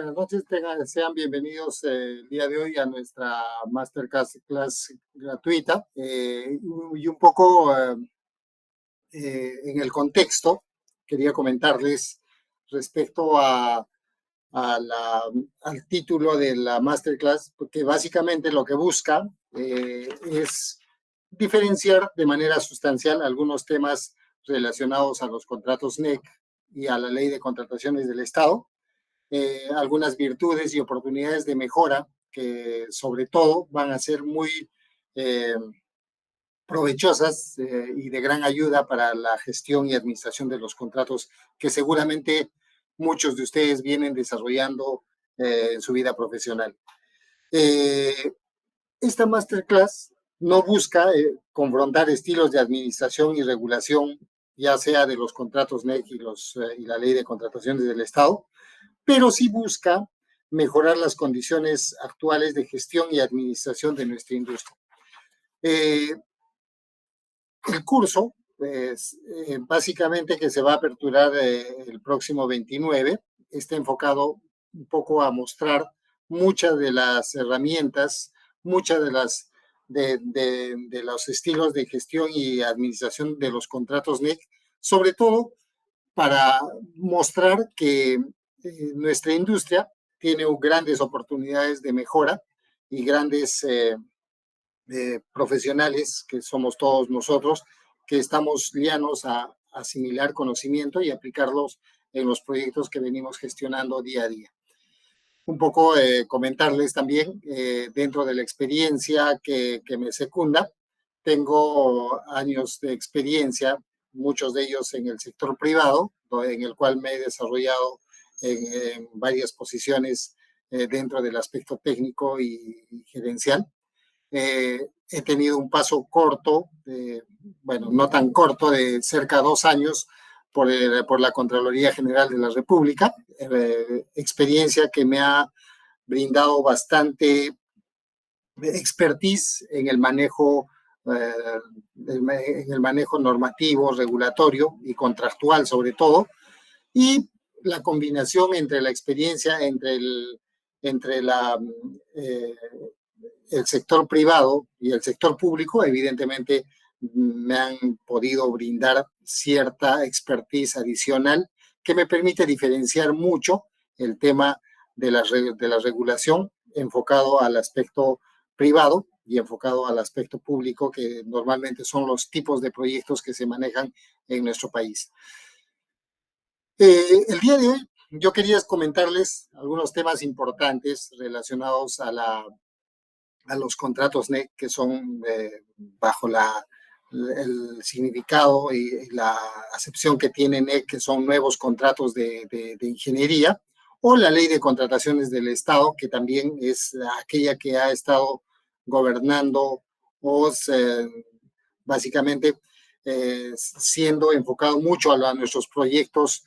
buenas noches. Sean bienvenidos el día de hoy a nuestra masterclass gratuita y un poco en el contexto quería comentarles respecto al título de la masterclass, porque básicamente lo que busca es diferenciar de manera sustancial algunos temas relacionados a los contratos NEC y a la Ley de Contrataciones del Estado, algunas virtudes y oportunidades de mejora que sobre todo van a ser muy eh, provechosas y de gran ayuda para la gestión y administración de los contratos que seguramente muchos de ustedes vienen desarrollando en su vida profesional. Esta masterclass no busca confrontar estilos de administración y regulación, ya sea de los contratos NEC y la Ley de Contrataciones del Estado, pero sí busca mejorar las condiciones actuales de gestión y administración de nuestra industria. El curso, pues, básicamente que se va a aperturar el próximo 29, está enfocado un poco a mostrar muchas de las herramientas, muchas de los estilos de gestión y administración de los contratos NEC, sobre todo para mostrar que nuestra industria tiene grandes oportunidades de mejora y grandes profesionales, que somos todos nosotros, que estamos lianos a asimilar conocimiento y aplicarlos en los proyectos que venimos gestionando día a día. Un poco comentarles también, dentro de la experiencia que me secunda, tengo años de experiencia, muchos de ellos en el sector privado, en el cual me he desarrollado en varias posiciones dentro del aspecto técnico y gerencial. He tenido un paso corto, bueno, no tan corto, de cerca de 2 años por la Contraloría General de la República, experiencia que me ha brindado bastante expertise en el manejo normativo, regulatorio y contractual sobre todo, y la combinación entre la experiencia entre el sector privado y el sector público, evidentemente me han podido brindar cierta expertise adicional que me permite diferenciar mucho el tema de la regulación enfocado al aspecto privado y enfocado al aspecto público, que normalmente son los tipos de proyectos que se manejan en nuestro país. El día de hoy yo quería comentarles algunos temas importantes relacionados a los contratos NEC, que son bajo el significado y la acepción que tiene NEC, que son nuevos contratos de ingeniería, o la Ley de Contrataciones del Estado, que también es aquella que ha estado gobernando o básicamente siendo enfocado mucho a nuestros proyectos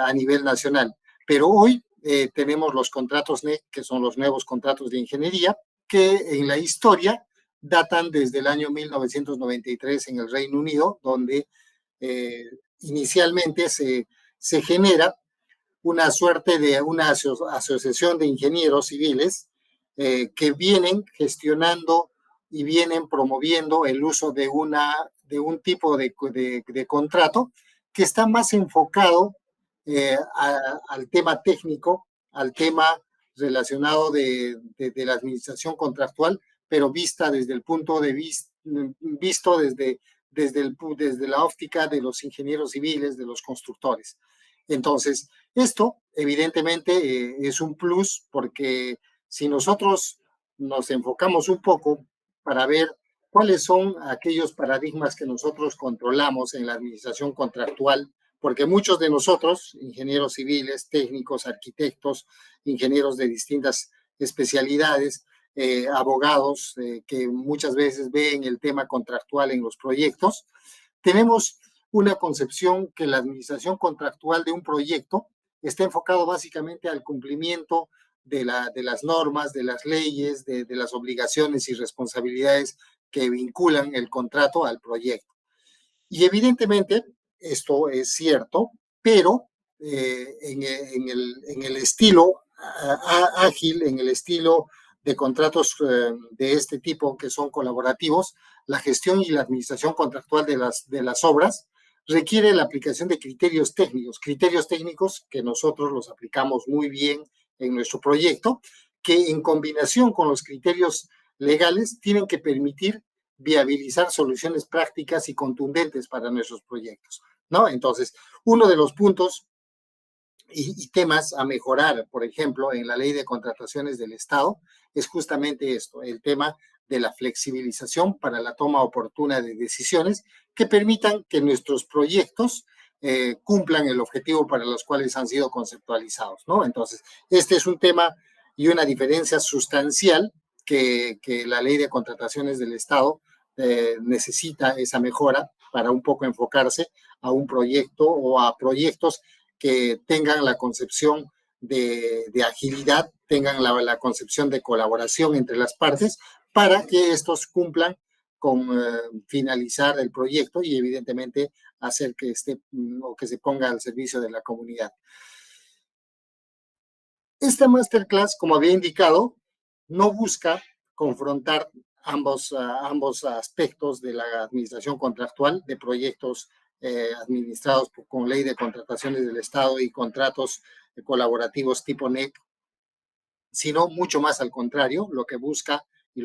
a nivel nacional. Pero hoy tenemos los contratos NEC, que son los nuevos contratos de ingeniería, que en la historia datan desde el año 1993 en el Reino Unido, donde inicialmente se genera una suerte de una asociación de ingenieros civiles que vienen gestionando y vienen promoviendo el uso de un tipo de contrato que está más enfocado al tema técnico, al tema relacionado de la administración contractual, pero vista desde el punto de vista, visto desde la óptica de los ingenieros civiles, de los constructores. Entonces, esto evidentemente es un plus, porque si nosotros nos enfocamos un poco para ver cuáles son aquellos paradigmas que nosotros controlamos en la administración contractual, porque muchos de nosotros, ingenieros civiles, técnicos, arquitectos, ingenieros de distintas especialidades, abogados que muchas veces ven el tema contractual en los proyectos, tenemos una concepción que la administración contractual de un proyecto está enfocado básicamente al cumplimiento de las normas, de las leyes, de las obligaciones y responsabilidades que vinculan el contrato al proyecto. Y evidentemente esto es cierto, pero en el estilo ágil, en el estilo de contratos de este tipo que son colaborativos, la gestión y la administración contractual de las obras requiere la aplicación de criterios técnicos que nosotros los aplicamos muy bien en nuestro proyecto, que en combinación con los criterios legales tienen que permitir viabilizar soluciones prácticas y contundentes para nuestros proyectos, ¿no? Entonces, uno de los puntos y temas a mejorar, por ejemplo, en la ley de contrataciones del Estado, es justamente esto, el tema de la flexibilización para la toma oportuna de decisiones que permitan que nuestros proyectos cumplan el objetivo para los cuales han sido conceptualizados, ¿no? Entonces, este es un tema y una diferencia sustancial que la ley de contrataciones del Estado necesita esa mejora para un poco enfocarse a un proyecto o a proyectos que tengan la concepción de agilidad, tengan la concepción de colaboración entre las partes para que estos cumplan con finalizar el proyecto y evidentemente hacer que esté o que se ponga al servicio de la comunidad. Esta masterclass, como había indicado, no busca confrontar ambos aspectos de la administración contractual de proyectos administrados con ley de contrataciones del Estado y contratos colaborativos tipo NEC, sino mucho más al contrario, lo que busca y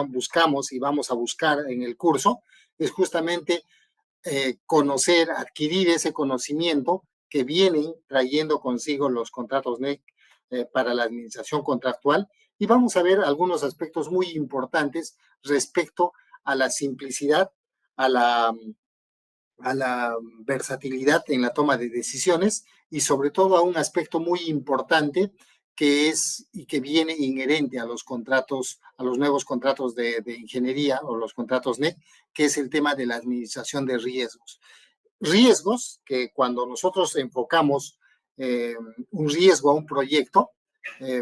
buscamos y vamos a buscar en el curso es justamente conocer, adquirir ese conocimiento que vienen trayendo consigo los contratos NEC para la administración contractual y vamos a ver algunos aspectos muy importantes respecto a la simplicidad, a la versatilidad en la toma de decisiones y sobre todo a un aspecto muy importante que es y que viene inherente a los contratos, a los nuevos contratos de ingeniería o los contratos NEC, que es el tema de la administración de riesgos. Riesgos que cuando nosotros enfocamos un riesgo a un proyecto,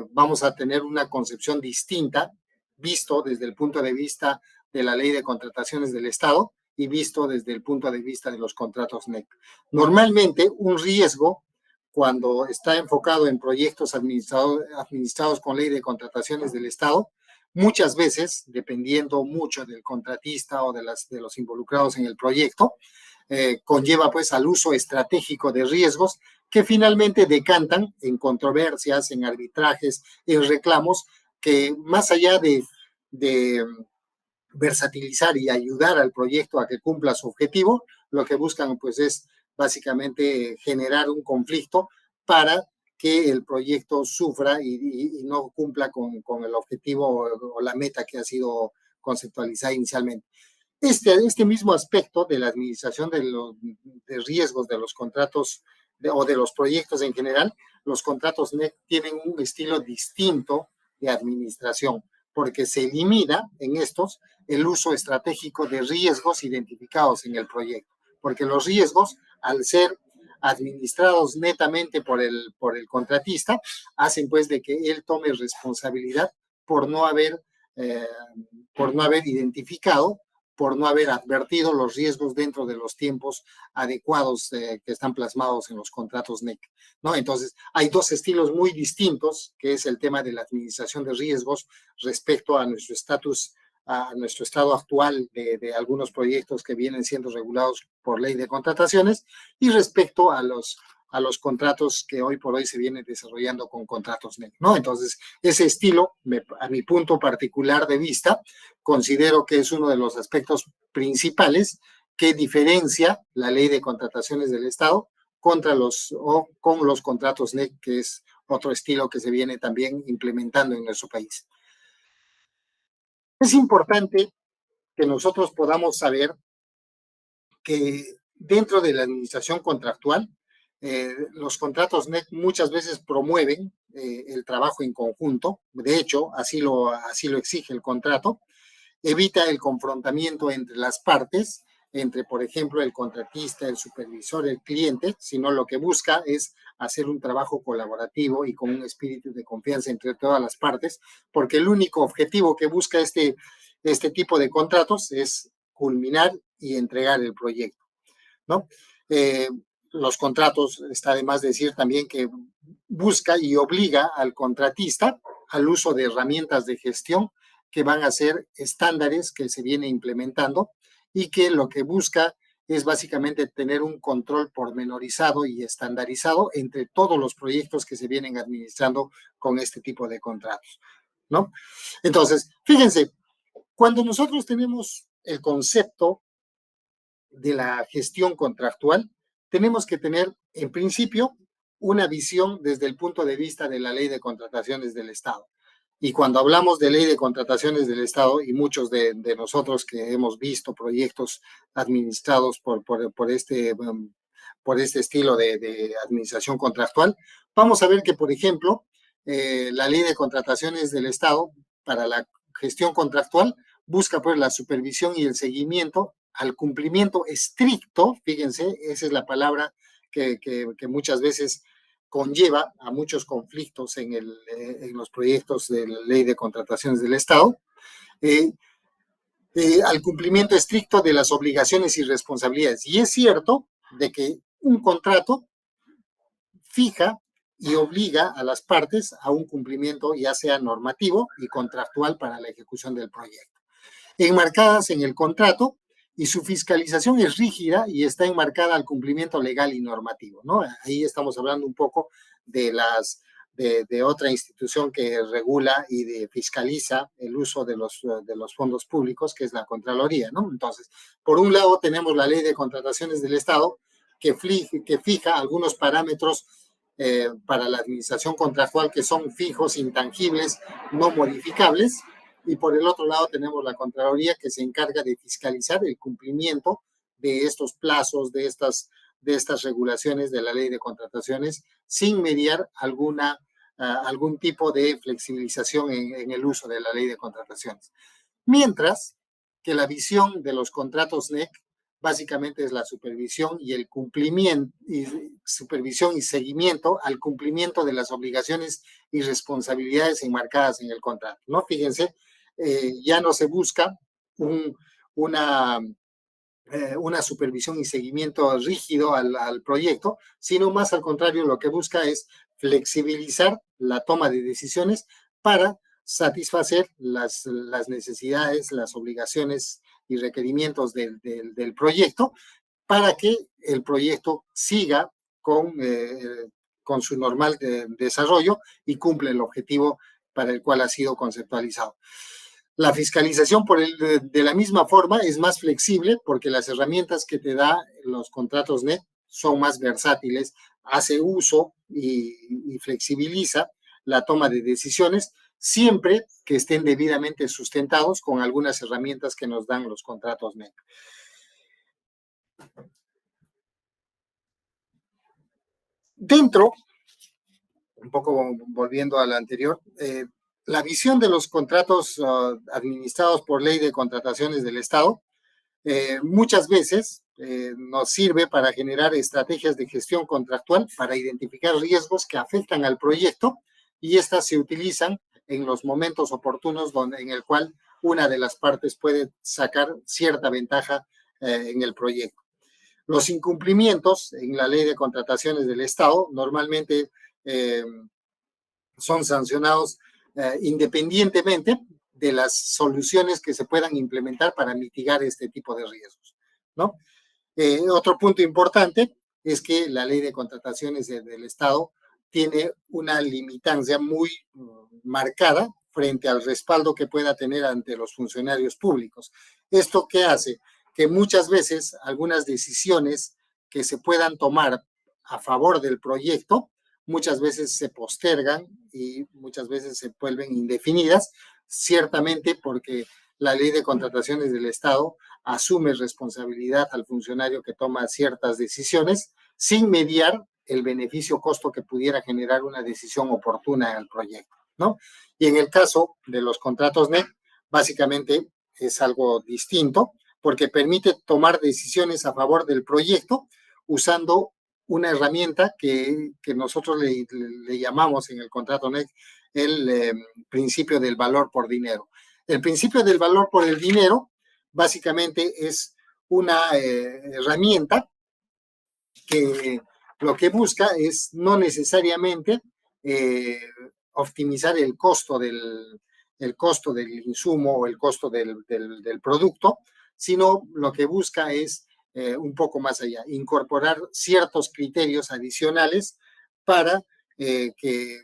vamos a tener una concepción distinta, visto desde el punto de vista de la ley de contrataciones del Estado y visto desde el punto de vista de los contratos NEC. Normalmente, un riesgo, cuando está enfocado en proyectos administrados con ley de contrataciones del Estado, muchas veces, dependiendo mucho del contratista o de los involucrados en el proyecto, conlleva pues al uso estratégico de riesgos que finalmente decantan en controversias, en arbitrajes, en reclamos que más allá de versatilizar y ayudar al proyecto a que cumpla su objetivo, lo que buscan pues es básicamente generar un conflicto para que el proyecto sufra y no cumpla con el objetivo o la meta que ha sido conceptualizada inicialmente. Este mismo aspecto de la administración de riesgos de los contratos o de los proyectos en general, los contratos NEC tienen un estilo distinto de administración, porque se elimina en estos el uso estratégico de riesgos identificados en el proyecto, porque los riesgos, al ser administrados netamente por el contratista, hacen pues de que él tome responsabilidad por no haber, eh, por no haber identificado, por no haber advertido los riesgos dentro de los tiempos adecuados que están plasmados en los contratos NEC, ¿no? Entonces, hay dos estilos muy distintos, que es el tema de la administración de riesgos respecto a nuestro estatus, a nuestro estado actual de algunos proyectos que vienen siendo regulados por ley de contrataciones y respecto a los contratos que hoy por hoy se vienen desarrollando con contratos NEC, ¿no? Entonces, ese estilo, a mi punto particular de vista, considero que es uno de los aspectos principales que diferencia la ley de contrataciones del Estado con los contratos NEC, que es otro estilo que se viene también implementando en nuestro país. Es importante que nosotros podamos saber que dentro de la administración contractual, los contratos NEC muchas veces promueven el trabajo en conjunto. De hecho, así lo exige el contrato. Evita el confrontamiento entre las partes, entre, por ejemplo, el contratista, el supervisor, el cliente, sino lo que busca es hacer un trabajo colaborativo y con un espíritu de confianza entre todas las partes, porque el único objetivo que busca este tipo de contratos es culminar y entregar el proyecto, ¿no? los contratos, está de más decir también que busca y obliga al contratista al uso de herramientas de gestión que van a ser estándares que se viene implementando y que lo que busca es básicamente tener un control pormenorizado y estandarizado entre todos los proyectos que se vienen administrando con este tipo de contratos, ¿no? Entonces, fíjense, cuando nosotros tenemos el concepto de la gestión contractual, tenemos que tener, en principio, una visión desde el punto de vista de la ley de contrataciones del Estado. Y cuando hablamos de ley de contrataciones del Estado, y muchos de nosotros que hemos visto proyectos administrados por este estilo de administración contractual, vamos a ver que, por ejemplo, la ley de contrataciones del Estado para la gestión contractual busca pues la supervisión y el seguimiento al cumplimiento estricto, fíjense, esa es la palabra que muchas veces conlleva a muchos conflictos en los proyectos de la ley de contrataciones del Estado, al cumplimiento estricto de las obligaciones y responsabilidades. Y es cierto de que un contrato fija y obliga a las partes a un cumplimiento ya sea normativo y contractual para la ejecución del proyecto. Enmarcadas en el contrato, y su fiscalización es rígida y está enmarcada al cumplimiento legal y normativo, ¿no? Ahí estamos hablando un poco de otra institución que regula y fiscaliza el uso de los fondos públicos, que es la Contraloría, ¿no? Entonces, por un lado tenemos la Ley de Contrataciones del Estado, que fija algunos parámetros para la administración contractual que son fijos, intangibles, no modificables, y por el otro lado tenemos la Contraloría que se encarga de fiscalizar el cumplimiento de estos plazos, de estas regulaciones de la ley de contrataciones, sin mediar algún tipo de flexibilización en el uso de la ley de contrataciones. Mientras que la visión de los contratos NEC básicamente es la supervisión y el cumplimiento, supervisión y seguimiento al cumplimiento de las obligaciones y responsabilidades enmarcadas en el contrato, ¿no? Fíjense, ya no se busca una supervisión y seguimiento rígido al proyecto, sino más al contrario, lo que busca es flexibilizar la toma de decisiones para satisfacer las necesidades, las obligaciones y requerimientos del proyecto para que el proyecto siga con su normal desarrollo y cumple el objetivo para el cual ha sido conceptualizado. La fiscalización de la misma forma es más flexible porque las herramientas que te da los contratos NET son más versátiles, hace uso y flexibiliza la toma de decisiones siempre que estén debidamente sustentados con algunas herramientas que nos dan los contratos NET. Dentro, un poco volviendo a la anterior, la visión de los contratos administrados por ley de contrataciones del Estado muchas veces nos sirve para generar estrategias de gestión contractual para identificar riesgos que afectan al proyecto y estas se utilizan en los momentos oportunos en el cual una de las partes puede sacar cierta ventaja en el proyecto. Los incumplimientos en la ley de contrataciones del Estado normalmente son sancionados independientemente de las soluciones que se puedan implementar para mitigar este tipo de riesgos, ¿no? Otro punto importante es que la ley de contrataciones del Estado tiene una limitancia muy marcada frente al respaldo que pueda tener ante los funcionarios públicos. ¿Esto qué hace? Que muchas veces algunas decisiones que se puedan tomar a favor del proyecto muchas veces se postergan y muchas veces se vuelven indefinidas, ciertamente porque la ley de contrataciones del Estado asume responsabilidad al funcionario que toma ciertas decisiones sin mediar el beneficio-costo que pudiera generar una decisión oportuna al proyecto, ¿no? Y en el caso de los contratos NET, básicamente es algo distinto porque permite tomar decisiones a favor del proyecto usando una herramienta que nosotros le llamamos en el contrato NET el principio del valor por dinero. El principio del valor por el dinero básicamente es una herramienta que lo que busca es no necesariamente optimizar el costo del insumo o el costo del producto, sino lo que busca es un poco más allá, incorporar ciertos criterios adicionales para que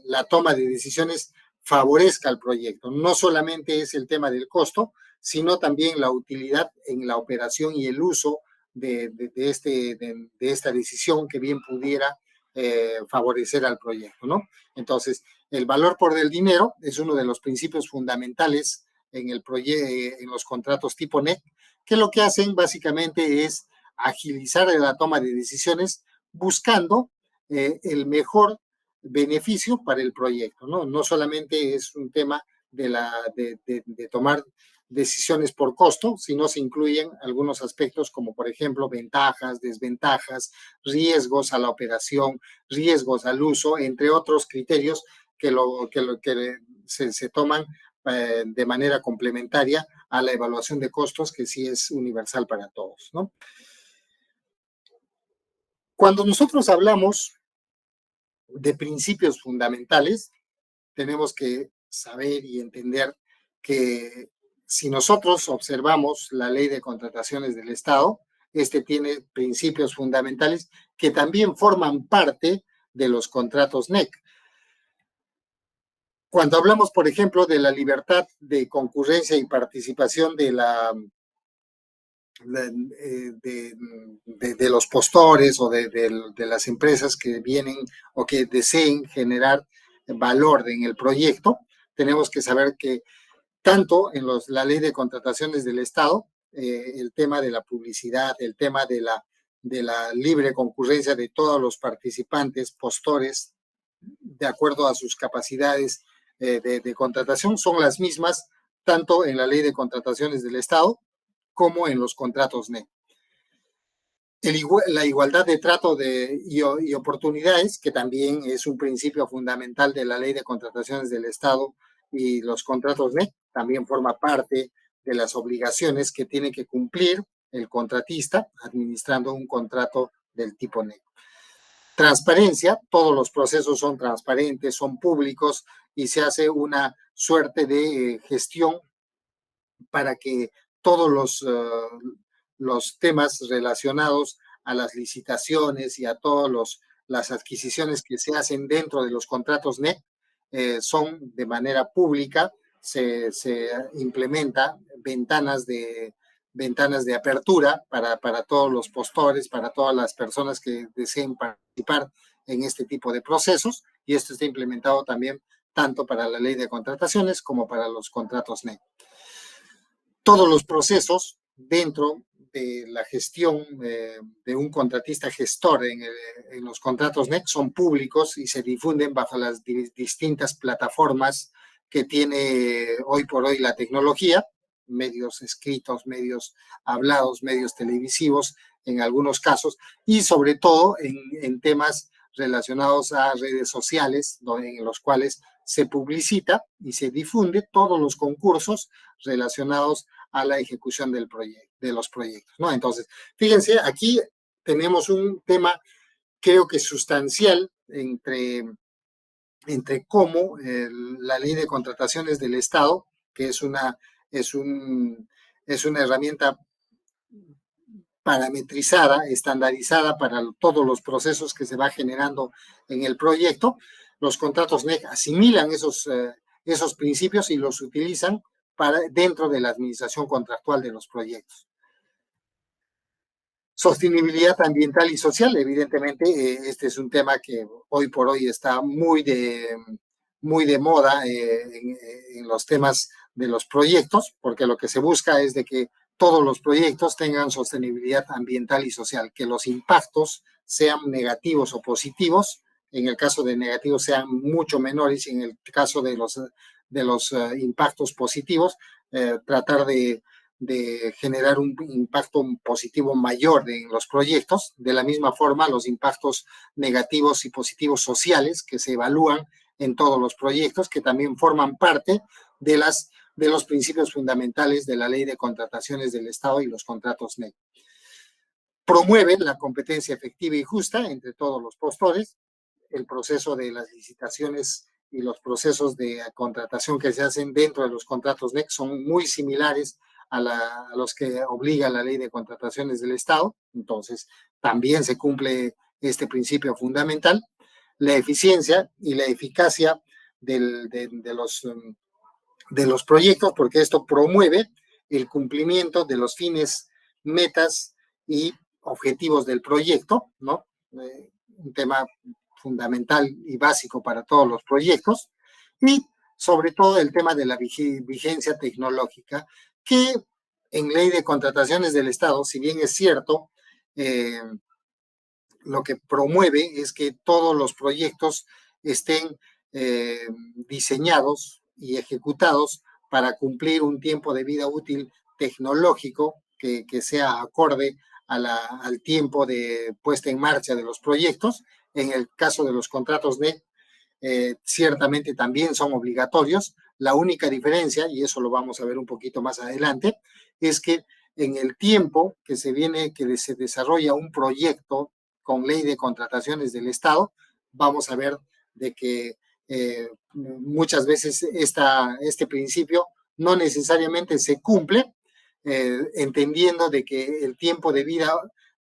la toma de decisiones favorezca al proyecto. No solamente es el tema del costo, sino también la utilidad en la operación y el uso de esta decisión que bien pudiera favorecer al proyecto, ¿no? Entonces, el valor por el dinero es uno de los principios fundamentales en los contratos tipo NEC, que lo que hacen básicamente es agilizar la toma de decisiones buscando el mejor beneficio para el proyecto, ¿no? No solamente es un tema de tomar decisiones por costo, sino se incluyen algunos aspectos como, por ejemplo, ventajas, desventajas, riesgos a la operación, riesgos al uso, entre otros criterios que se toman de manera complementaria a la evaluación de costos, que sí es universal para todos, ¿no? Cuando nosotros hablamos de principios fundamentales, tenemos que saber y entender que si nosotros observamos la ley de contrataciones del Estado, este tiene principios fundamentales que también forman parte de los contratos NEC. Cuando hablamos, por ejemplo, de la libertad de concurrencia y participación de los postores o de las empresas que vienen o que deseen generar valor en el proyecto, tenemos que saber que tanto en la ley de contrataciones del Estado, el tema de la publicidad, el tema de la libre concurrencia de todos los participantes, postores, de acuerdo a sus capacidades de contratación, son las mismas tanto en la ley de contrataciones del Estado como en los contratos NEC. La igualdad de trato y oportunidades, que también es un principio fundamental de la ley de contrataciones del Estado y los contratos NEC, también forma parte de las obligaciones que tiene que cumplir el contratista administrando un contrato del tipo NEC. Transparencia, todos los procesos son transparentes, son públicos y se hace una suerte de gestión para que todos los temas relacionados a las licitaciones y a todas las adquisiciones que se hacen dentro de los contratos NEC son de manera pública, se implementa ventanas de apertura para todos los postores, para todas las personas que deseen participar en este tipo de procesos, y esto está implementado también tanto para la ley de contrataciones como para los contratos NEC. Todos los procesos dentro de la gestión de un contratista gestor en los contratos NEC son públicos y se difunden bajo las distintas plataformas que tiene hoy por hoy la tecnología, medios escritos, medios hablados, medios televisivos en algunos casos, y sobre todo en temas relacionados a redes sociales, en los cuales se publicita y se difunde todos los concursos relacionados a la ejecución de los proyectos, ¿no? Entonces, fíjense, aquí tenemos un tema, creo que sustancial, entre cómo la ley de contrataciones del Estado, que es una herramienta parametrizada, estandarizada para todos los procesos que se va generando en el proyecto. Los contratos NEC asimilan esos principios y los utilizan dentro de la administración contractual de los proyectos. Sostenibilidad ambiental y social, evidentemente, este es un tema que hoy por hoy está muy de moda en los temas de los proyectos, porque lo que se busca es de que todos los proyectos tengan sostenibilidad ambiental y social, que los impactos sean negativos o positivos, en el caso de negativos sean mucho menores, y en el caso de los impactos positivos, tratar de generar un impacto positivo mayor en los proyectos. De la misma forma, los impactos negativos y positivos sociales que se evalúan en todos los proyectos, que también forman parte de los principios fundamentales de la ley de contrataciones del Estado y los contratos NEC. promueve la competencia efectiva y justa entre todos los postores. El proceso de las licitaciones y los procesos de contratación que se hacen dentro de los contratos NEC son muy similares a los que obliga la ley de contrataciones del Estado. Entonces, también se cumple este principio fundamental. La eficiencia y la eficacia de los proyectos, porque esto promueve el cumplimiento de los fines, metas y objetivos del proyecto, ¿no? Un tema fundamental y básico para todos los proyectos, y sobre todo el tema de la vigencia tecnológica, que en ley de contrataciones del Estado, si bien es cierto, lo que promueve es que todos los proyectos estén diseñados y ejecutados para cumplir un tiempo de vida útil tecnológico que sea acorde al tiempo de puesta en marcha de los proyectos. En el caso de los contratos NEC, ciertamente también son obligatorios. La única diferencia, y eso lo vamos a ver un poquito más adelante, es que en el tiempo que se desarrolla un proyecto con ley de contrataciones del Estado, vamos a ver de que muchas veces este principio no necesariamente se cumple, entendiendo de que el tiempo de vida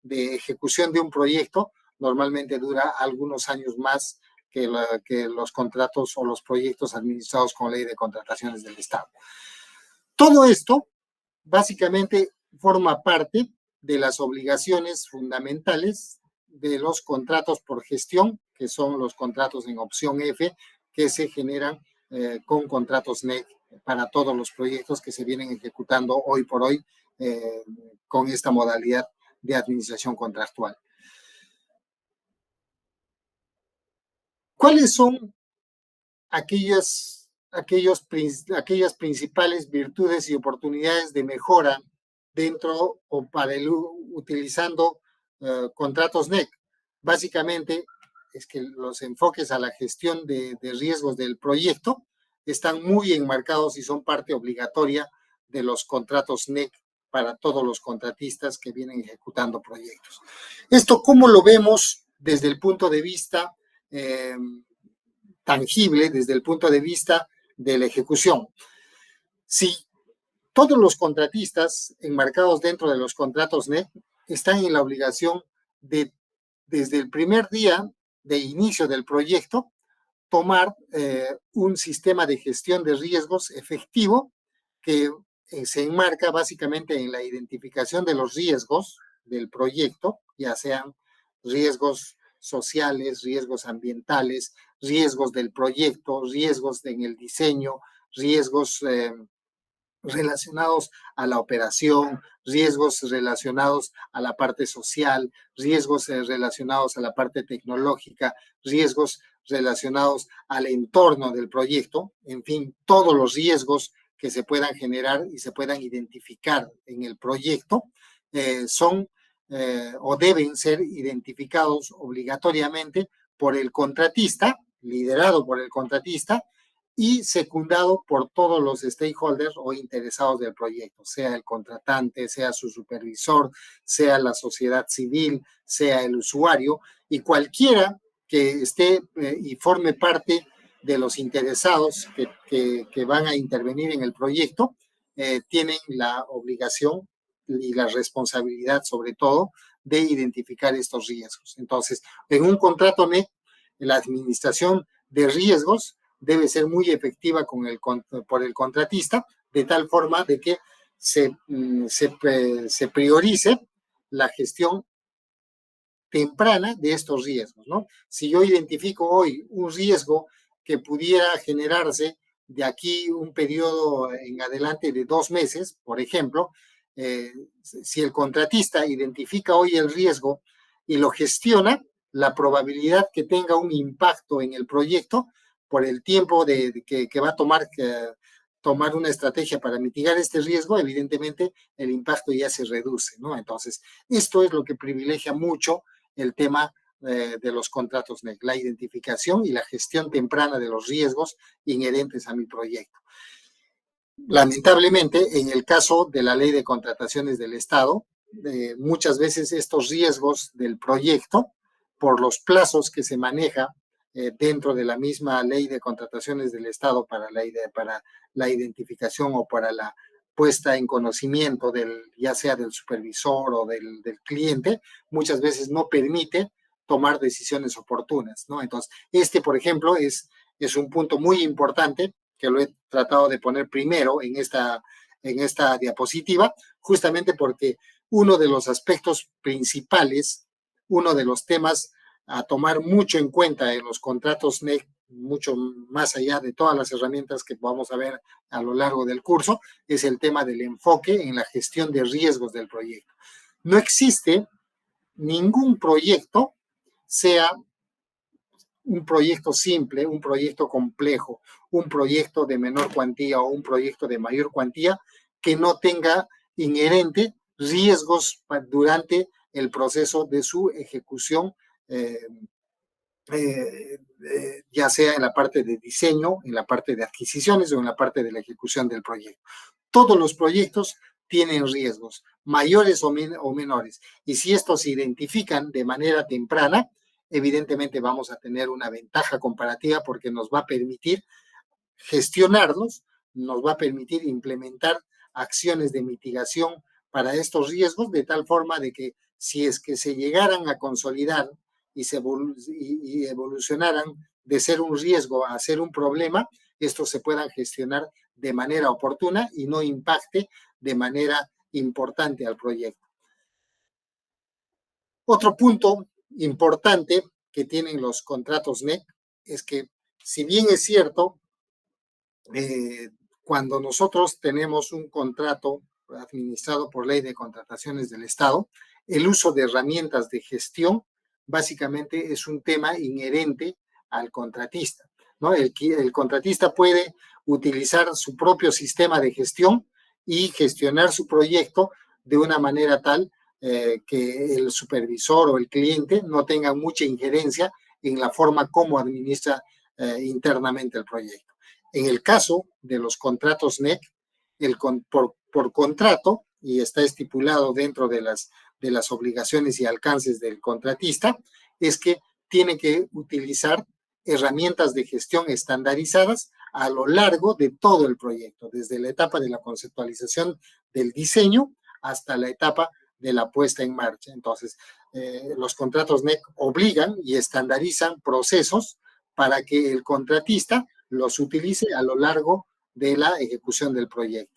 de ejecución de un proyecto normalmente dura algunos años más que los contratos o los proyectos administrados con ley de contrataciones del Estado. Todo esto básicamente forma parte de las obligaciones fundamentales de los contratos por gestión, que son los contratos en opción F, que se generan con contratos NEC para todos los proyectos que se vienen ejecutando hoy por hoy con esta modalidad de administración contractual. ¿Cuáles son aquellas principales virtudes y oportunidades de mejora dentro o utilizando contratos NEC? Básicamente es que los enfoques a la gestión de riesgos del proyecto están muy enmarcados y son parte obligatoria de los contratos NEC para todos los contratistas que vienen ejecutando proyectos. ¿Esto cómo lo vemos desde el punto de vista tangible, desde el punto de vista de la ejecución? Si todos los contratistas enmarcados dentro de los contratos NEC están en la obligación de, desde el primer día de inicio del proyecto, tomar un sistema de gestión de riesgos efectivo que se enmarca básicamente en la identificación de los riesgos del proyecto, ya sean riesgos sociales, riesgos ambientales, riesgos del proyecto, riesgos en el diseño, riesgos relacionados a la operación, riesgos relacionados a la parte social, riesgos relacionados a la parte tecnológica, riesgos relacionados al entorno del proyecto, en fin, todos los riesgos que se puedan generar y se puedan identificar en el proyecto son o deben ser identificados obligatoriamente por el contratista, liderado por el contratista, y secundado por todos los stakeholders o interesados del proyecto, sea el contratante, sea su supervisor, sea la sociedad civil, sea el usuario, y cualquiera que esté y forme parte de los interesados que van a intervenir en el proyecto, tienen la obligación y la responsabilidad, sobre todo, de identificar estos riesgos. Entonces, en un contrato NEC, la administración de riesgos debe ser muy efectiva por el contratista, de tal forma de que se priorice la gestión temprana de estos riesgos, ¿no? Si yo identifico hoy un riesgo que pudiera generarse de aquí un periodo en adelante de 2 meses, por ejemplo, si el contratista identifica hoy el riesgo y lo gestiona, la probabilidad que tenga un impacto en el proyecto por el tiempo que va a tomar una estrategia para mitigar este riesgo, evidentemente el impacto ya se reduce, ¿no? Entonces, esto es lo que privilegia mucho el tema de los contratos NEC, la identificación y la gestión temprana de los riesgos inherentes a mi proyecto. Lamentablemente, en el caso de la ley de contrataciones del Estado, muchas veces estos riesgos del proyecto por los plazos que se maneja dentro de la misma ley de contrataciones del Estado para la identificación o para la puesta en conocimiento ya sea del supervisor o del cliente, muchas veces no permite tomar decisiones oportunas, ¿no? Entonces, por ejemplo, es un punto muy importante que lo he tratado de poner primero en esta diapositiva, justamente porque uno de los aspectos principales, uno de los temas a tomar mucho en cuenta en los contratos NEC, mucho más allá de todas las herramientas que vamos a ver a lo largo del curso, es el tema del enfoque en la gestión de riesgos del proyecto. No existe ningún proyecto, sea un proyecto simple, un proyecto complejo, un proyecto de menor cuantía o un proyecto de mayor cuantía, que no tenga inherente riesgos durante el proceso de su ejecución, ya sea en la parte de diseño, en la parte de adquisiciones o en la parte de la ejecución del proyecto. Todos los proyectos tienen riesgos, mayores o menores, y si estos se identifican de manera temprana, evidentemente vamos a tener una ventaja comparativa porque nos va a permitir gestionarlos, nos va a permitir implementar acciones de mitigación para estos riesgos, de tal forma de que si es que se llegaran a consolidar y evolucionaran de ser un riesgo a ser un problema, estos se puedan gestionar de manera oportuna y no impacte de manera importante al proyecto. Otro punto importante que tienen los contratos NEC es que, si bien es cierto, cuando nosotros tenemos un contrato administrado por ley de contrataciones del Estado, el uso de herramientas de gestión básicamente es un tema inherente al contratista, ¿no? El contratista puede utilizar su propio sistema de gestión y gestionar su proyecto de una manera tal que el supervisor o el cliente no tenga mucha injerencia en la forma como administra internamente el proyecto. En el caso de los contratos NEC, por contrato, y está estipulado dentro de las obligaciones y alcances del contratista, es que tiene que utilizar herramientas de gestión estandarizadas a lo largo de todo el proyecto, desde la etapa de la conceptualización del diseño hasta la etapa de la puesta en marcha. Entonces, los contratos NEC obligan y estandarizan procesos para que el contratista los utilice a lo largo de la ejecución del proyecto.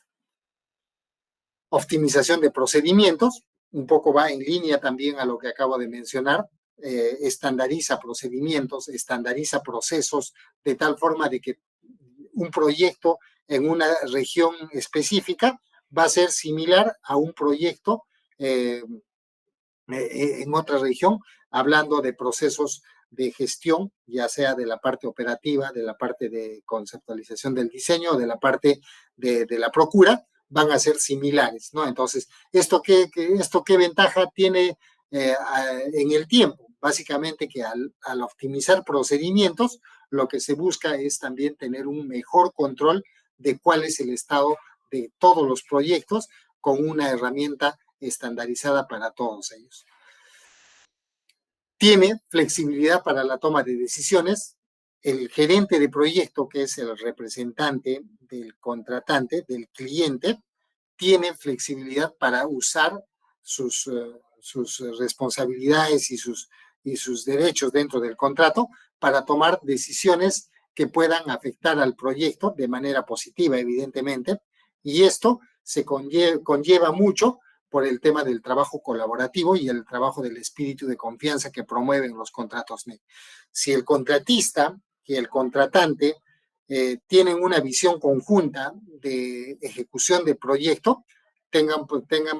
Optimización de procedimientos, un poco va en línea también a lo que acabo de mencionar, estandariza procedimientos, estandariza procesos, de tal forma de que un proyecto en una región específica va a ser similar a un proyecto en otra región, hablando de procesos de gestión, ya sea de la parte operativa, de la parte de conceptualización del diseño, de la parte de la procura, van a ser similares, ¿no? Entonces, ¿esto qué ventaja tiene en el tiempo? Básicamente que al optimizar procedimientos, lo que se busca es también tener un mejor control de cuál es el estado de todos los proyectos con una herramienta estandarizada para todos ellos. Tiene flexibilidad para la toma de decisiones. El gerente de proyecto, que es el representante del contratante, del cliente, tiene flexibilidad para usar sus responsabilidades y sus derechos dentro del contrato para tomar decisiones que puedan afectar al proyecto de manera positiva, evidentemente, y esto se conlleva mucho por el tema del trabajo colaborativo y el trabajo del espíritu de confianza que promueven los contratos NEC. Si el contratista y el contratante tienen una visión conjunta de ejecución de proyecto, tengan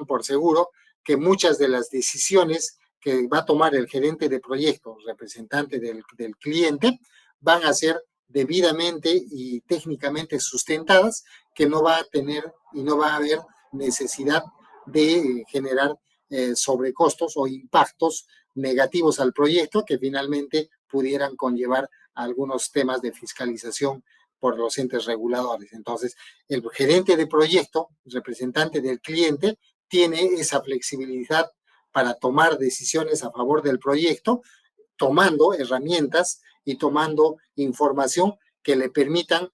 por seguro que muchas de las decisiones que va a tomar el gerente de proyecto, representante del cliente, van a ser debidamente y técnicamente sustentadas, que no va a tener y no va a haber necesidad de generar sobrecostos o impactos negativos al proyecto que finalmente pudieran conllevar algunos temas de fiscalización por los entes reguladores. Entonces, el gerente de proyecto, representante del cliente, tiene esa flexibilidad para tomar decisiones a favor del proyecto, tomando herramientas y tomando información que le permitan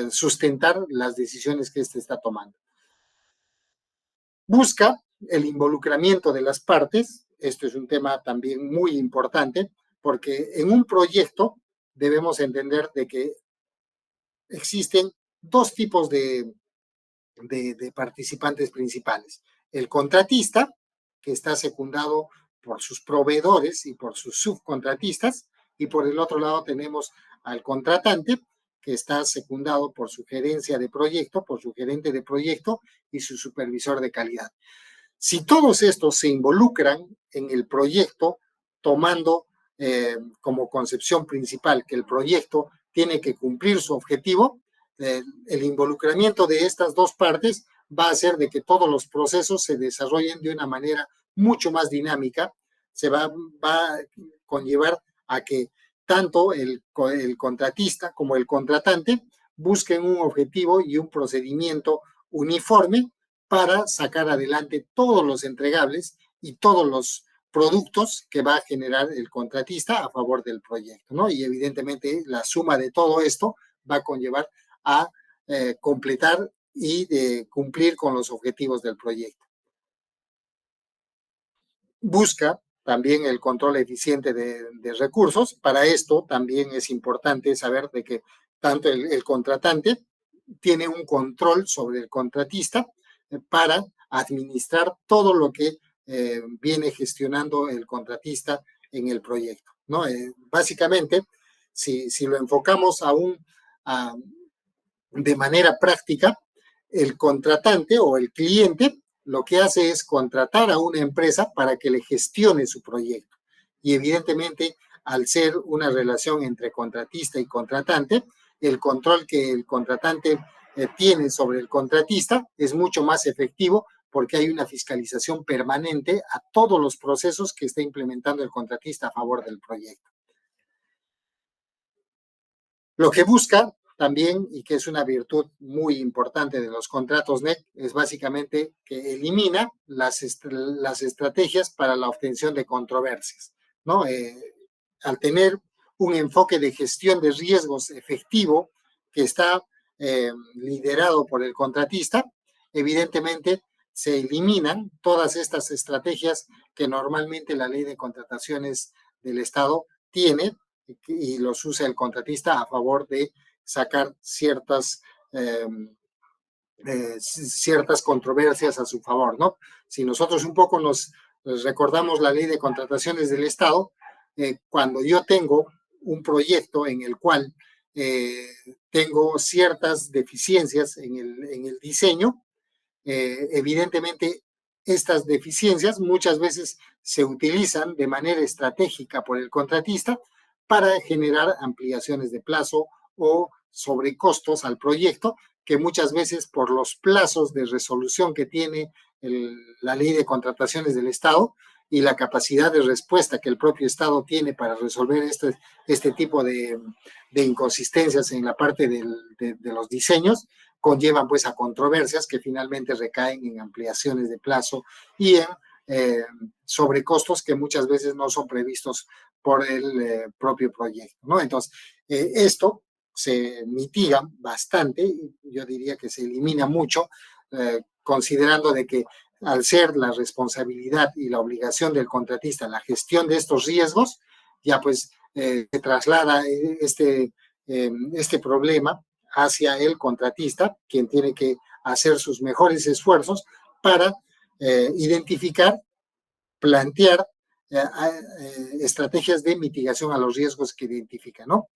sustentar las decisiones que éste está tomando. Busca el involucramiento de las partes. Esto es un tema también muy importante, porque en un proyecto debemos entender de que existen dos tipos de participantes principales. El contratista, que está secundado por sus proveedores y por sus subcontratistas, y por el otro lado tenemos al contratante, que está secundado por su gerencia de proyecto, por su gerente de proyecto y su supervisor de calidad. Si todos estos se involucran en el proyecto, tomando como concepción principal que el proyecto tiene que cumplir su objetivo, el involucramiento de estas dos partes va a hacer de que todos los procesos se desarrollen de una manera mucho más dinámica, se va a conllevar a que tanto el contratista como el contratante busquen un objetivo y un procedimiento uniforme para sacar adelante todos los entregables y todos los productos que va a generar el contratista a favor del proyecto, ¿no? Y evidentemente la suma de todo esto va a conllevar a completar y cumplir con los objetivos del proyecto. Busca también el control eficiente de recursos. Para esto también es importante saber de que tanto el contratante tiene un control sobre el contratista para administrar todo lo que viene gestionando el contratista en el proyecto, ¿no? Básicamente, si lo enfocamos de manera práctica, el contratante o el cliente lo que hace es contratar a una empresa para que le gestione su proyecto. Y evidentemente, al ser una relación entre contratista y contratante, el control que el contratante tiene sobre el contratista es mucho más efectivo porque hay una fiscalización permanente a todos los procesos que está implementando el contratista a favor del proyecto. Lo que busca también, y que es una virtud muy importante de los contratos NEC, es básicamente que elimina las estrategias para la obtención de controversias, ¿no? Al tener un enfoque de gestión de riesgos efectivo que está liderado por el contratista, evidentemente se eliminan todas estas estrategias que normalmente la ley de contrataciones del Estado tiene y los usa el contratista a favor de sacar ciertas controversias a su favor, ¿no? Si nosotros un poco nos recordamos la ley de contrataciones del Estado, cuando yo tengo un proyecto en el cual tengo ciertas deficiencias en el diseño, evidentemente estas deficiencias muchas veces se utilizan de manera estratégica por el contratista para generar ampliaciones de plazo o sobrecostos al proyecto, que muchas veces por los plazos de resolución que tiene la ley de contrataciones del Estado y la capacidad de respuesta que el propio Estado tiene para resolver este tipo de inconsistencias en la parte de los diseños, conllevan pues a controversias que finalmente recaen en ampliaciones de plazo y en sobrecostos que muchas veces no son previstos por el propio proyecto, ¿no? Entonces, esto se mitiga bastante, yo diría que se elimina mucho, considerando de que al ser la responsabilidad y la obligación del contratista la gestión de estos riesgos, ya pues se traslada este problema hacia el contratista, quien tiene que hacer sus mejores esfuerzos para identificar, plantear estrategias de mitigación a los riesgos que identifica, ¿no?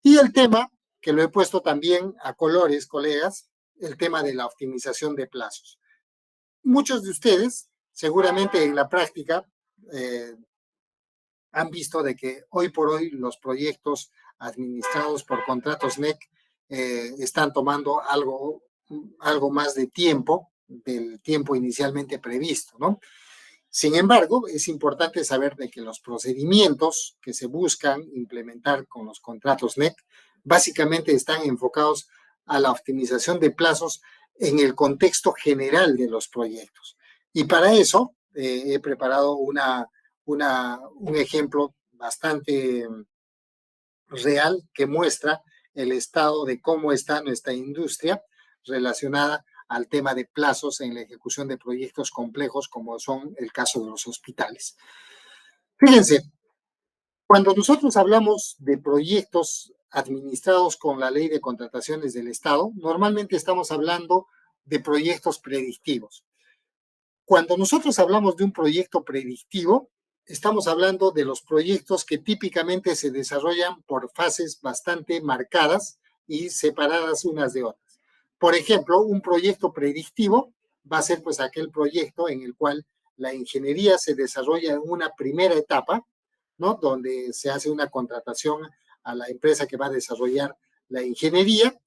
Y el tema, que lo he puesto también a colores, colegas, el tema de la optimización de plazos. Muchos de ustedes, seguramente en la práctica, han visto de que hoy por hoy los proyectos administrados por contratos NEC están tomando algo más de tiempo del tiempo inicialmente previsto, ¿no? Sin embargo, es importante saber de que los procedimientos que se buscan implementar con los contratos NEC básicamente están enfocados a la optimización de plazos en el contexto general de los proyectos. Y para eso he preparado un ejemplo bastante real que muestra el estado de cómo está nuestra industria relacionada al tema de plazos en la ejecución de proyectos complejos como son el caso de los hospitales. Fíjense, cuando nosotros hablamos de proyectos administrados con la Ley de Contrataciones del Estado, normalmente estamos hablando de proyectos predictivos. Cuando nosotros hablamos de un proyecto predictivo, estamos hablando de los proyectos que típicamente se desarrollan por fases bastante marcadas y separadas unas de otras. Por ejemplo, un proyecto predictivo va a ser pues aquel proyecto en el cual la ingeniería se desarrolla en una primera etapa, ¿no? Donde se hace una contratación a la empresa que va a desarrollar la ingeniería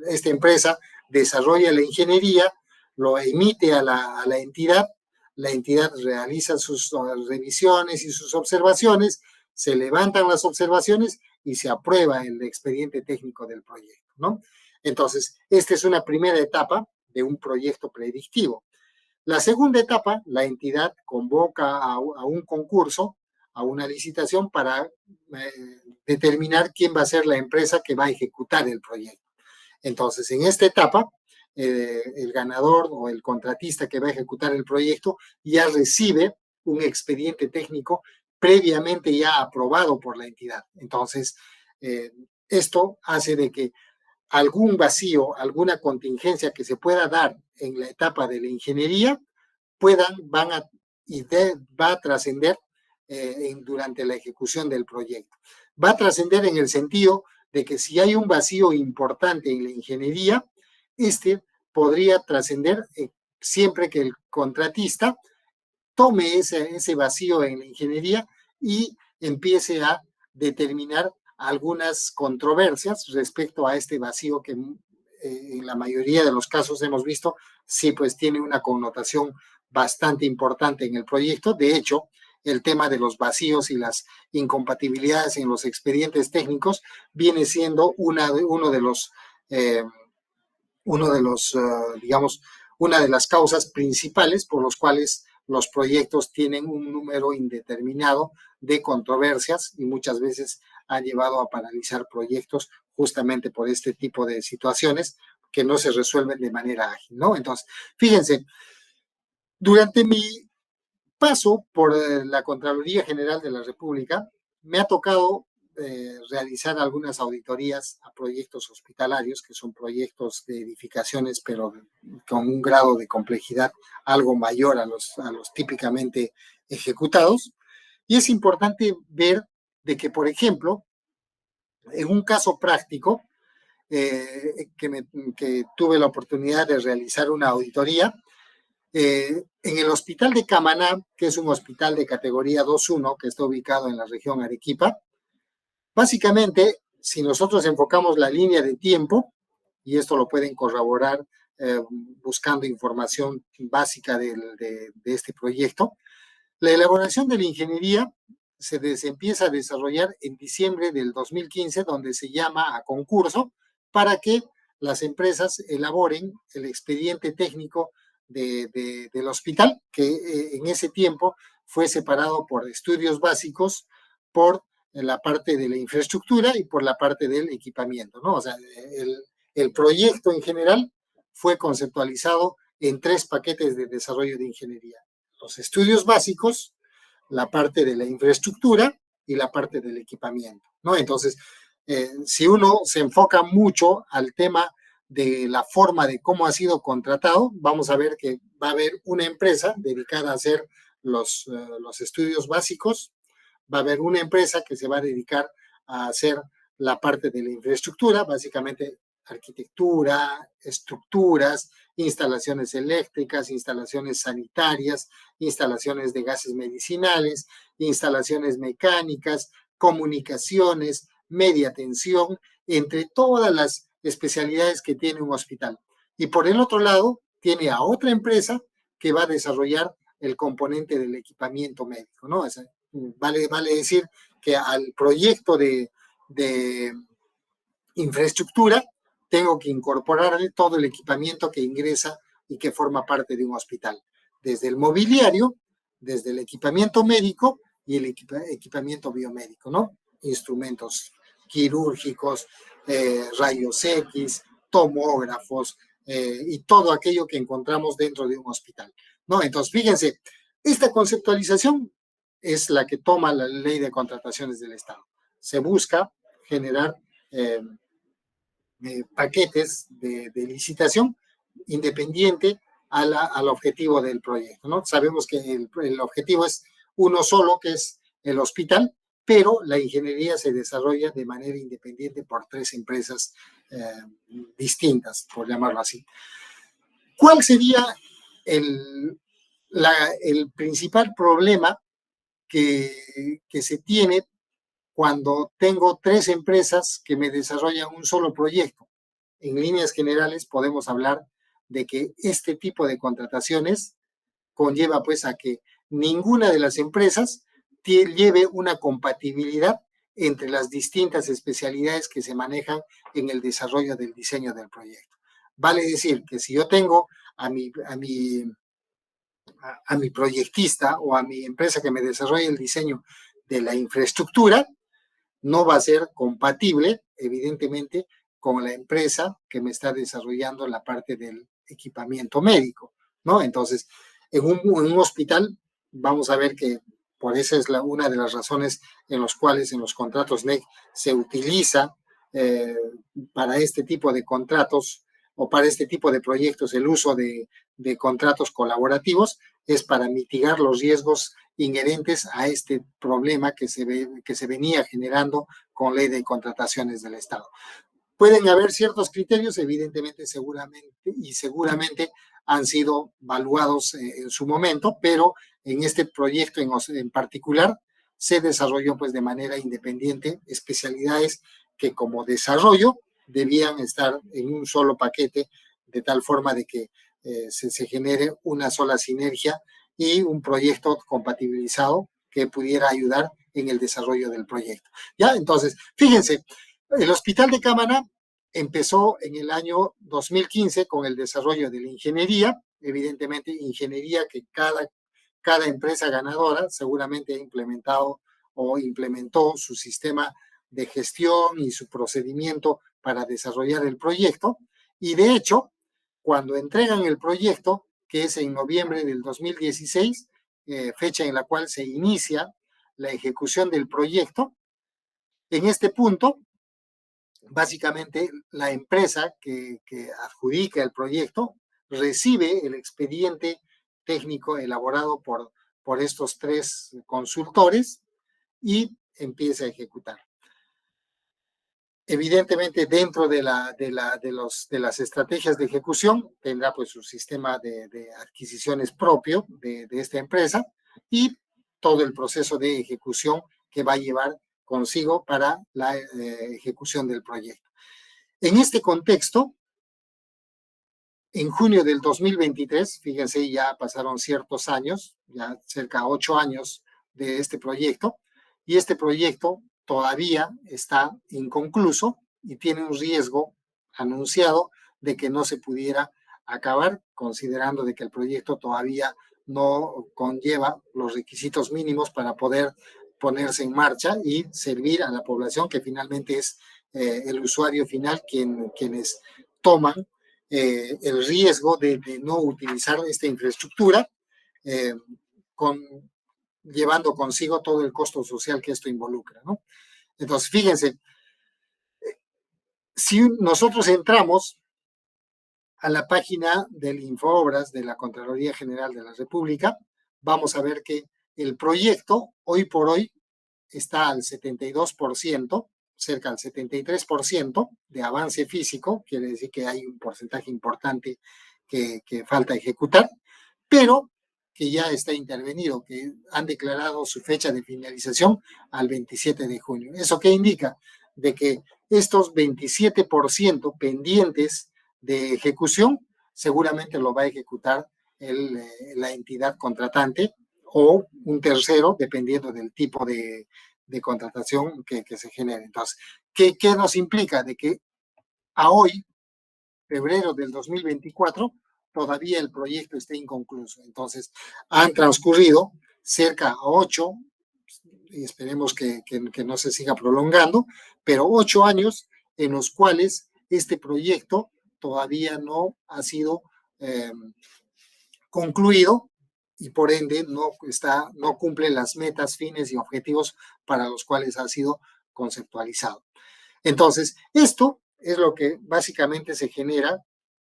esta empresa desarrolla la ingeniería, lo emite a la entidad realiza sus revisiones y sus observaciones, se levantan las observaciones y se aprueba el expediente técnico del proyecto, ¿no? Entonces, esta es una primera etapa de un proyecto predictivo. La segunda etapa, la entidad convoca a un concurso, a una licitación para determinar quién va a ser la empresa que va a ejecutar el proyecto. Entonces, en esta etapa, el ganador o el contratista que va a ejecutar el proyecto ya recibe un expediente técnico previamente ya aprobado por la entidad. Entonces, esto hace de que algún vacío, alguna contingencia que se pueda dar en la etapa de la ingeniería, va a trascender durante la ejecución del proyecto. Va a trascender en el sentido de que si hay un vacío importante en la ingeniería, este podría trascender siempre que el contratista tome ese vacío en la ingeniería y empiece a determinar algunas controversias respecto a este vacío que en la mayoría de los casos hemos visto, sí, pues tiene una connotación bastante importante en el proyecto. De hecho, el tema de los vacíos y las incompatibilidades en los expedientes técnicos viene siendo una de las causas principales por los cuales los proyectos tienen un número indeterminado de controversias y muchas veces ha llevado a paralizar proyectos justamente por este tipo de situaciones que no se resuelven de manera ágil, ¿no? Entonces, fíjense, durante mi paso por la Contraloría General de la República, me ha tocado realizar algunas auditorías a proyectos hospitalarios, que son proyectos de edificaciones, pero con un grado de complejidad algo mayor a los típicamente ejecutados. Y es importante ver de que, por ejemplo, en un caso práctico, que tuve la oportunidad de realizar una auditoría, en el hospital de Camaná, que es un hospital de categoría 2.1, que está ubicado en la región Arequipa, básicamente, si nosotros enfocamos la línea de tiempo, y esto lo pueden corroborar buscando información básica de este proyecto, la elaboración de la ingeniería se empieza a desarrollar en diciembre del 2015, donde se llama a concurso para que las empresas elaboren el expediente técnico del hospital, que en ese tiempo fue separado por estudios básicos, por la parte de la infraestructura y por la parte del equipamiento, ¿no? O sea, el proyecto en general fue conceptualizado en 3 paquetes de desarrollo de ingeniería: los estudios básicos, la parte de la infraestructura y la parte del equipamiento, ¿no? Entonces, si uno se enfoca mucho al tema de la forma de cómo ha sido contratado, vamos a ver que va a haber una empresa dedicada a hacer los estudios básicos, va a haber una empresa que se va a dedicar a hacer la parte de la infraestructura, básicamente arquitectura, estructuras, instalaciones eléctricas, instalaciones sanitarias, instalaciones de gases medicinales, instalaciones mecánicas, comunicaciones, media tensión, entre todas las especialidades que tiene un hospital. Y por el otro lado, tiene a otra empresa que va a desarrollar el componente del equipamiento médico, ¿no? O sea, vale decir que al proyecto de infraestructura tengo que incorporarle todo el equipamiento que ingresa y que forma parte de un hospital, desde el mobiliario, desde el equipamiento médico y el equipamiento biomédico, ¿no? Instrumentos quirúrgicos, rayos X, tomógrafos y todo aquello que encontramos dentro de un hospital, ¿no? Entonces, fíjense, esta conceptualización es la que toma la ley de contrataciones del Estado. Se busca generar paquetes de licitación independiente al objetivo del proyecto, ¿no? Sabemos que el objetivo es uno solo, que es el hospital, pero la ingeniería se desarrolla de manera independiente por 3 empresas distintas, por llamarlo así. ¿Cuál sería el, el principal problema que se tiene cuando tengo 3 empresas que me desarrollan un solo proyecto? En líneas generales podemos hablar de que este tipo de contrataciones conlleva pues a que ninguna de las empresas lleve una compatibilidad entre las distintas especialidades que se manejan en el desarrollo del diseño del proyecto. Vale decir que si yo tengo a mi proyectista o a mi empresa que me desarrolla el diseño de la infraestructura, no va a ser compatible, evidentemente, con la empresa que me está desarrollando la parte del equipamiento médico, ¿no? Entonces, en un hospital, vamos a ver que por eso es una de las razones en las cuales en los contratos NEC se utiliza para este tipo de contratos o para este tipo de proyectos el uso de contratos colaborativos, es para mitigar los riesgos inherentes a este problema que se venía generando con ley de contrataciones del Estado. Pueden haber ciertos criterios, evidentemente, seguramente han sido evaluados en su momento, pero en este proyecto en particular se desarrolló pues de manera independiente especialidades que como desarrollo debían estar en un solo paquete, de tal forma de que se genere una sola sinergia y un proyecto compatibilizado que pudiera ayudar en el desarrollo del proyecto. ¿Ya? Entonces, fíjense, el Hospital de Cámara empezó en el año 2015 con el desarrollo de la ingeniería, evidentemente ingeniería que cada empresa ganadora seguramente ha implementado o implementó su sistema de gestión y su procedimiento para desarrollar el proyecto. Y de hecho, cuando entregan el proyecto, que es en noviembre del 2016, fecha en la cual se inicia la ejecución del proyecto, en este punto, básicamente la empresa que adjudica el proyecto recibe el expediente técnico elaborado por estos 3 consultores y empieza a ejecutar. Evidentemente, dentro de las estrategias de ejecución, tendrá pues su sistema de adquisiciones propio de esta empresa y todo el proceso de ejecución que va a llevar consigo para la ejecución del proyecto. En este contexto, en junio del 2023, fíjense, ya pasaron ciertos años, ya cerca de 8 años de este proyecto, y este proyecto todavía está inconcluso y tiene un riesgo anunciado de que no se pudiera acabar, considerando de que el proyecto todavía no conlleva los requisitos mínimos para poder ponerse en marcha y servir a la población, que finalmente es el usuario final quienes toman el riesgo de no utilizar esta infraestructura, eh, llevando consigo todo el costo social que esto involucra, ¿no? Entonces, fíjense, si nosotros entramos a la página del Infoobras de la Contraloría General de la República, vamos a ver que el proyecto hoy por hoy está al 72%, cerca del 73% de avance físico, quiere decir que hay un porcentaje importante que falta ejecutar, pero que ya está intervenido, que han declarado su fecha de finalización al 27 de junio. ¿Eso qué indica? De que estos 27% pendientes de ejecución seguramente lo va a ejecutar la entidad contratante o un tercero, dependiendo del tipo de contratación que se genere. Entonces, ¿qué nos implica? De que a hoy febrero del 2024, todavía el proyecto está inconcluso. Entonces, han transcurrido cerca a 8, y esperemos que no se siga prolongando, pero 8 años en los cuales este proyecto todavía no ha sido concluido y por ende no cumple las metas, fines y objetivos para los cuales ha sido conceptualizado. Entonces, esto es lo que básicamente se genera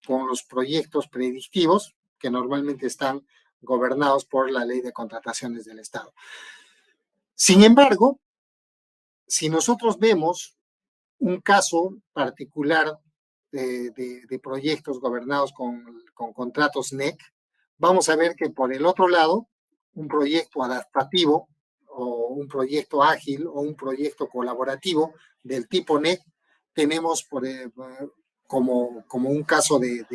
con los proyectos predictivos que normalmente están gobernados por la Ley de Contrataciones del Estado. Sin embargo, si nosotros vemos un caso particular de proyectos gobernados con contratos NEC, vamos a ver que por el otro lado, un proyecto adaptativo o un proyecto ágil o un proyecto colaborativo del tipo NEC, tenemos como un caso de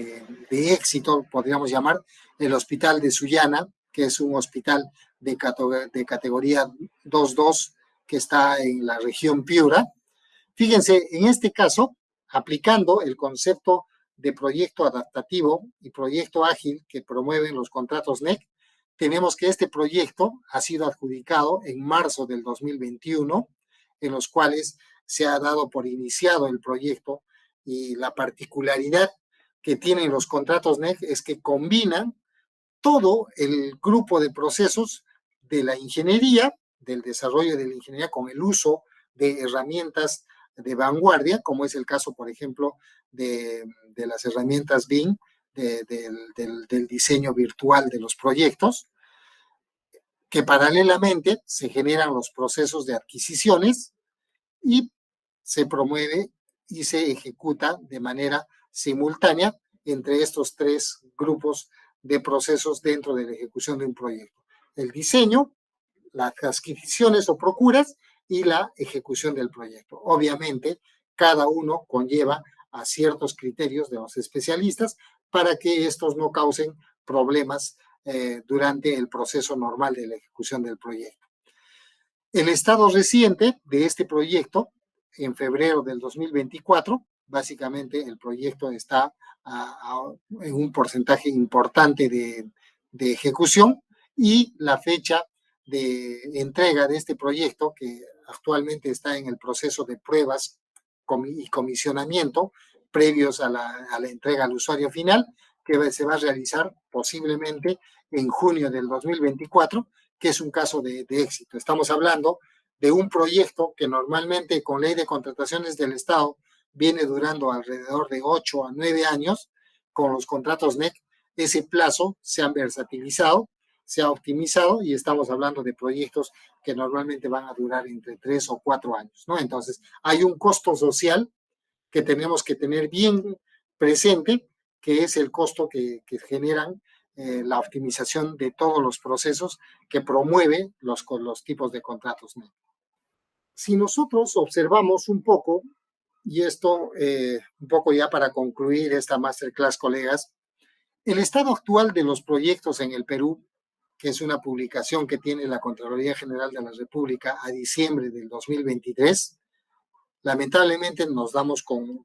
éxito, podríamos llamar, el Hospital de Sullana, que es un hospital de categoría 2.2 que está en la región Piura. Fíjense, en este caso, aplicando el concepto de proyecto adaptativo y proyecto ágil que promueven los contratos NEC, tenemos que este proyecto ha sido adjudicado en marzo del 2021, en los cuales se ha dado por iniciado el proyecto, y la particularidad que tienen los contratos NEC es que combinan todo el grupo de procesos de la ingeniería, del desarrollo de la ingeniería con el uso de herramientas de vanguardia, como es el caso, por ejemplo, de las herramientas BIM, del diseño virtual de los proyectos, que paralelamente se generan los procesos de adquisiciones y se promueve y se ejecuta de manera simultánea entre estos tres grupos de procesos dentro de la ejecución de un proyecto: el diseño, las adquisiciones o procuras y la ejecución del proyecto. Obviamente, cada uno conlleva a ciertos criterios de los especialistas para que estos no causen problemas durante el proceso normal de la ejecución del proyecto. El estado reciente de este proyecto, en febrero del 2024, básicamente el proyecto está en un porcentaje importante de ejecución, y la fecha de entrega de este proyecto, que actualmente está en el proceso de pruebas y comisionamiento previos a la entrega al usuario final, que se va a realizar posiblemente en junio del 2024, que es un caso de éxito. Estamos hablando de un proyecto que normalmente con ley de contrataciones del Estado viene durando alrededor de 8 a 9 años. Con los contratos NEC, ese plazo se ha versatilizado, se ha optimizado, y estamos hablando de proyectos que normalmente van a durar entre 3 o 4 años, ¿no? Entonces, hay un costo social que tenemos que tener bien presente, que es el costo que generan la optimización de todos los procesos que promueve los tipos de contratos NEC. Si nosotros observamos un poco, y esto un poco ya para concluir esta masterclass, colegas, el estado actual de los proyectos en el Perú, que es una publicación que tiene la Contraloría General de la República a diciembre del 2023, lamentablemente nos damos con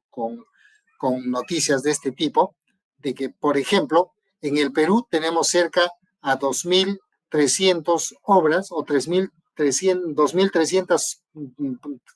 noticias de este tipo, de que, por ejemplo, en el Perú tenemos cerca a 2.300 obras o 2.300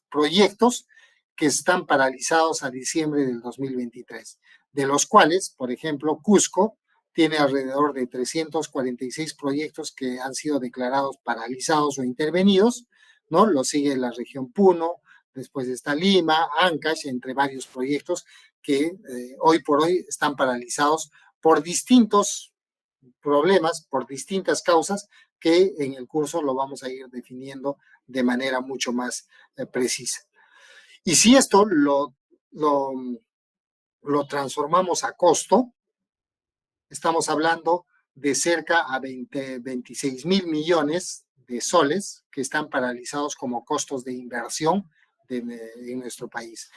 proyectos que están paralizados a diciembre del 2023, de los cuales, por ejemplo, Cusco tiene alrededor de 346 proyectos que han sido declarados paralizados o intervenidos, ¿no? Lo sigue la región Puno, después está Lima, Ancash, entre varios proyectos que hoy por hoy están paralizados por distintos problemas, por distintas causas, que en el curso lo vamos a ir definiendo de manera mucho más precisa. Y si esto lo transformamos a costo, estamos hablando de cerca a 26,000 millones de soles que están paralizados como costos de inversión en nuestro país.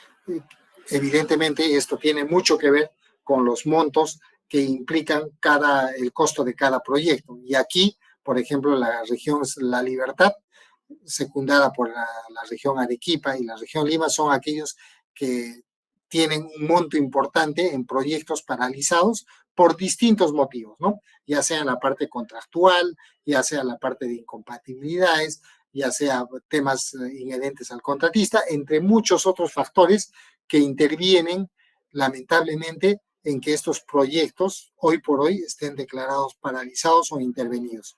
Evidentemente, esto tiene mucho que ver con los montos que implican el costo de cada proyecto. Y aquí, por ejemplo, la región La Libertad, secundada por la región Arequipa y la región Lima, son aquellos que tienen un monto importante en proyectos paralizados por distintos motivos, ¿no? Ya sea en la parte contractual, ya sea la parte de incompatibilidades, ya sea temas inherentes al contratista, entre muchos otros factores que intervienen lamentablemente en que estos proyectos hoy por hoy estén declarados paralizados o intervenidos.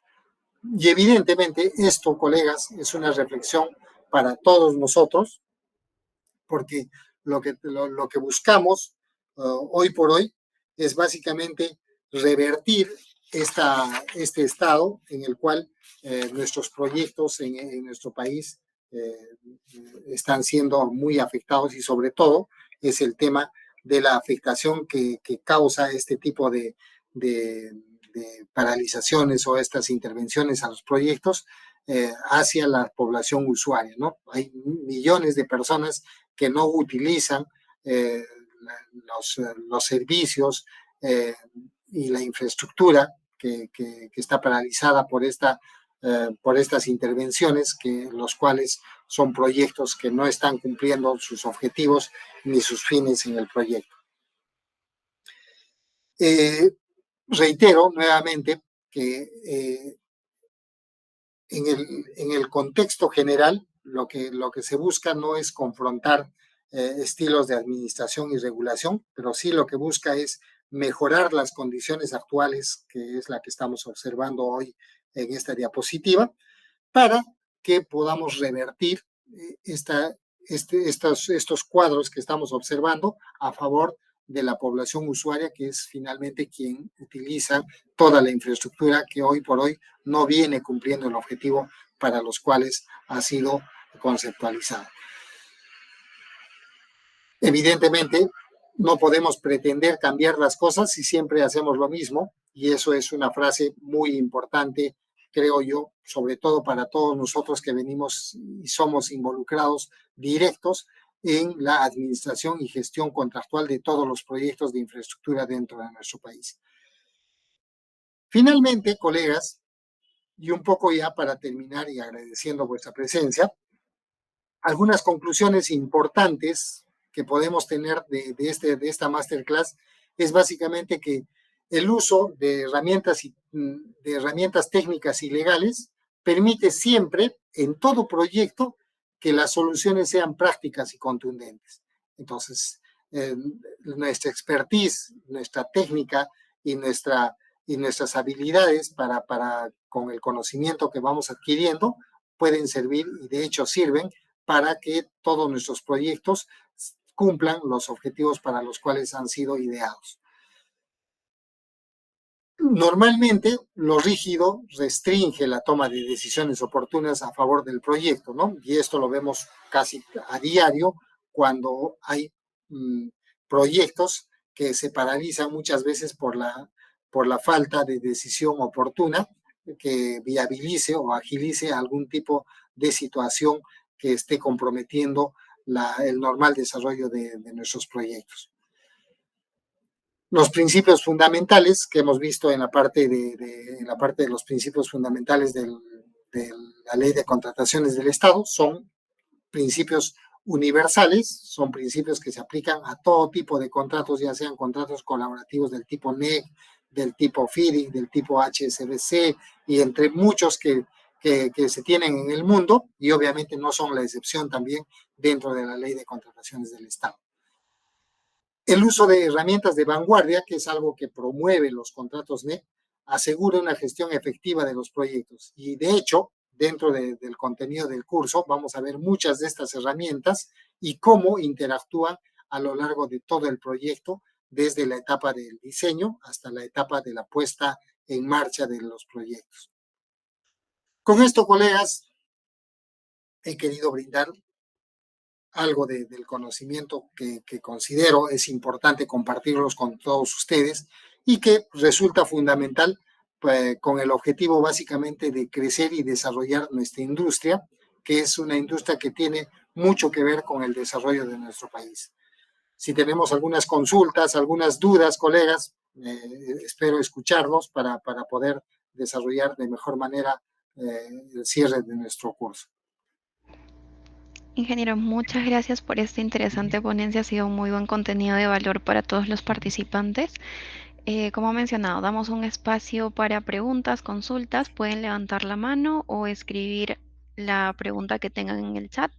Y evidentemente esto, colegas, es una reflexión para todos nosotros, porque lo que buscamos hoy por hoy es básicamente revertir este estado en el cual nuestros proyectos en nuestro país eh, están siendo muy afectados, y sobre todo es el tema de la afectación que causa este tipo de paralizaciones o estas intervenciones a los proyectos hacia la población usuaria, ¿no? Hay millones de personas que no utilizan eh, los servicios y la infraestructura que está paralizada por estas intervenciones, los cuales son proyectos que no están cumpliendo sus objetivos ni sus fines en el proyecto. Reitero nuevamente que en el contexto general lo que se busca no es confrontar estilos de administración y regulación, pero sí lo que busca es mejorar las condiciones actuales, que es la que estamos observando hoy en esta diapositiva, para que podamos revertir estos cuadros que estamos observando a favor de la población usuaria, que es finalmente quien utiliza toda la infraestructura que hoy por hoy no viene cumpliendo el objetivo para los cuales ha sido conceptualizada. Evidentemente, no podemos pretender cambiar las cosas si siempre hacemos lo mismo, y eso es una frase muy importante, creo yo, sobre todo para todos nosotros que venimos y somos involucrados directos en la administración y gestión contractual de todos los proyectos de infraestructura dentro de nuestro país. Finalmente, colegas, y un poco ya para terminar y agradeciendo vuestra presencia, algunas conclusiones importantes que podemos tener de esta masterclass es básicamente que el uso de herramientas técnicas y legales permite siempre, en todo proyecto, que las soluciones sean prácticas y contundentes. Entonces, nuestra expertise, nuestra técnica y nuestras habilidades con el conocimiento que vamos adquiriendo pueden servir, y de hecho sirven, para que todos nuestros proyectos cumplan los objetivos para los cuales han sido ideados. Normalmente, lo rígido restringe la toma de decisiones oportunas a favor del proyecto, ¿no? Y esto lo vemos casi a diario cuando hay proyectos que se paralizan muchas veces por la falta de decisión oportuna que viabilice o agilice algún tipo de situación que esté comprometiendo el normal desarrollo de nuestros proyectos. Los principios fundamentales que hemos visto en la parte de los principios fundamentales de la Ley de Contrataciones del Estado son principios universales, son principios que se aplican a todo tipo de contratos, ya sean contratos colaborativos del tipo NEC, del tipo FIDIC, del tipo HSBC, y entre muchos que se tienen en el mundo, y obviamente no son la excepción también dentro de la Ley de Contrataciones del Estado. El uso de herramientas de vanguardia, que es algo que promueve los contratos NEC, asegura una gestión efectiva de los proyectos. Y de hecho, dentro del contenido del curso, vamos a ver muchas de estas herramientas y cómo interactúan a lo largo de todo el proyecto, desde la etapa del diseño hasta la etapa de la puesta en marcha de los proyectos. Con esto, colegas, he querido brindar algo del conocimiento que considero es importante compartirlos con todos ustedes y que resulta fundamental con el objetivo básicamente de crecer y desarrollar nuestra industria, que es una industria que tiene mucho que ver con el desarrollo de nuestro país. Si tenemos algunas consultas, algunas dudas, colegas, espero escucharlos para poder desarrollar de mejor manera el cierre de nuestro curso. Ingeniero, muchas gracias por esta interesante ponencia. Ha sido un muy buen contenido de valor para todos los participantes. Como mencionado, damos un espacio para preguntas, consultas. Pueden levantar la mano o escribir la pregunta que tengan en el chat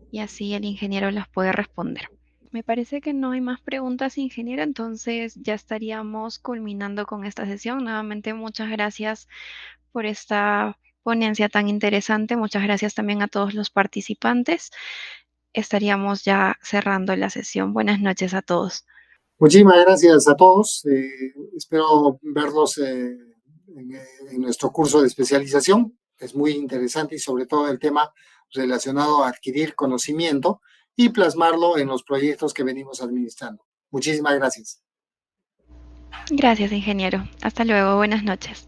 y así el ingeniero las puede responder. Me parece que no hay más preguntas, ingeniero, entonces ya estaríamos culminando con esta sesión. Nuevamente, muchas gracias por esta ponencia tan interesante. Muchas gracias también a todos los participantes. Estaríamos ya cerrando la sesión. Buenas noches a todos. Muchísimas gracias a todos. Espero verlos en nuestro curso de especialización. Es muy interesante y sobre todo el tema relacionado a adquirir conocimiento y plasmarlo en los proyectos que venimos administrando. Muchísimas gracias. Gracias, ingeniero. Hasta luego. Buenas noches.